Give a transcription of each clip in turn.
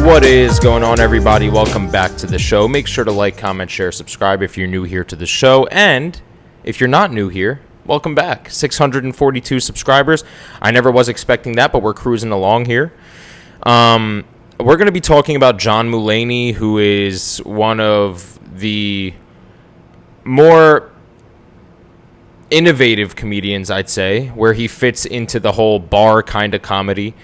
What is going on, everybody? Welcome back to the show. Make sure to like, comment, share, subscribe if you're new here to the show. And if you're not new here, welcome back. 642 subscribers. I never was expecting that, but we're cruising along here. We're going to be talking about John Mulaney, who is one of the more innovative comedians, I'd say, where he fits into the whole bar kind of comedy.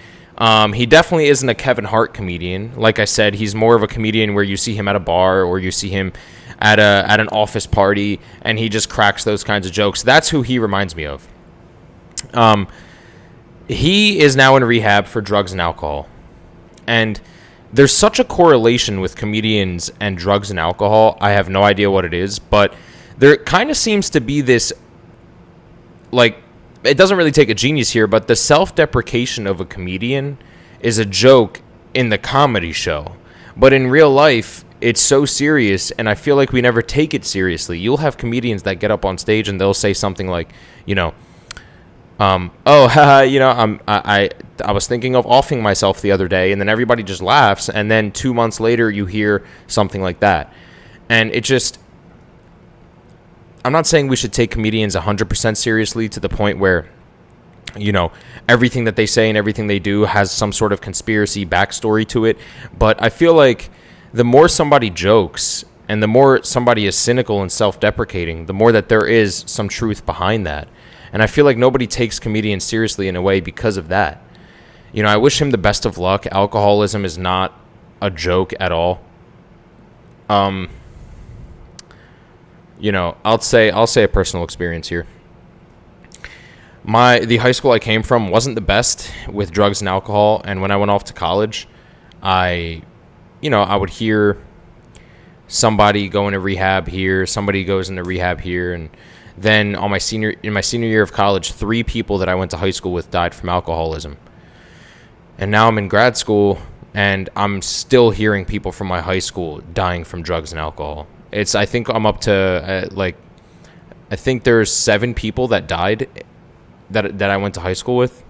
He definitely isn't a Kevin Hart comedian. Like I said, he's more of a comedian where you see him at a bar or you see him at an office party, and he just cracks those kinds of jokes. That's who he reminds me of. He is now in rehab for drugs and alcohol. And there's such a correlation with comedians and drugs and alcohol. I have no idea what it is, but there kind of seems to be this, like, it doesn't really take a genius here, but the self-deprecation of a comedian is a joke in the comedy show. But in real life, it's so serious, and I feel like we never take it seriously. You'll have comedians that get up on stage and they'll say something like, I was thinking of offing myself the other day, and then everybody just laughs, and then 2 months later you hear something like that. And it just, I'm not saying we should take comedians 100% seriously to the point where, everything that they say and everything they do has some sort of conspiracy backstory to it. But I feel like the more somebody jokes and the more somebody is cynical and self-deprecating, the more that there is some truth behind that. And I feel like nobody takes comedians seriously in a way because of that. I wish him the best of luck. Alcoholism is not a joke at all. I'll say a personal experience here. The high school I came from wasn't the best with drugs and alcohol, and when I went off to college, I would hear somebody going to rehab here, somebody goes into rehab here, and then in my senior year of college, 3 people that I went to high school with died from alcoholism. And now I'm in grad school, and I'm still hearing people from my high school dying from drugs and alcohol. I think I'm up to, I think there's 7 people that died that I went to high school with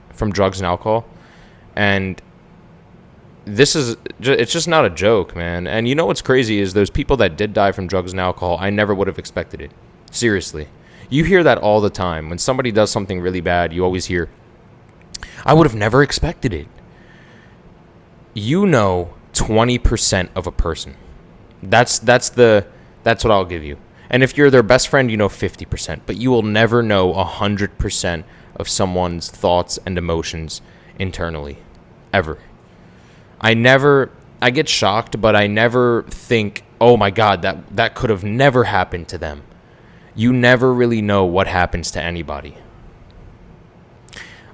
from drugs and alcohol. And it's just not a joke, man. And what's crazy is those people that did die from drugs and alcohol, I never would have expected it. Seriously. You hear that all the time. When somebody does something really bad, you always hear, I would have never expected it. 20% of a person. That's what I'll give you. And if you're their best friend, 50%. But you will never know 100% of someone's thoughts and emotions internally. Ever. I get shocked, but I never think, oh my God, that could have never happened to them. You never really know what happens to anybody.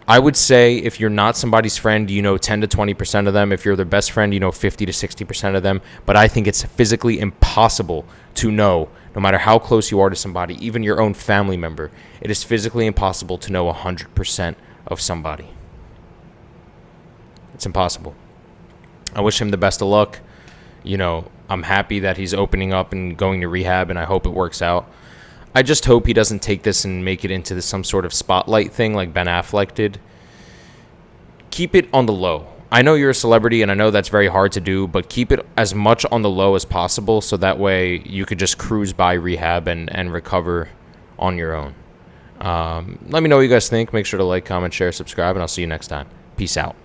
I would say if you're not somebody's friend, 10 to 20% of them. If you're their best friend, 50 to 60% of them. But I think it's physically impossible to know, no matter how close you are to somebody, even your own family member, it is physically impossible to know 100% of somebody. It's impossible. I wish him the best of luck. I'm happy that he's opening up and going to rehab, and I hope it works out. I just hope he doesn't take this and make it into some sort of spotlight thing like Ben Affleck did. Keep it on the low. I know you're a celebrity, and I know that's very hard to do, but keep it as much on the low as possible so that way you could just cruise by rehab and recover on your own. Let me know what you guys think. Make sure to like, comment, share, subscribe, and I'll see you next time. Peace out.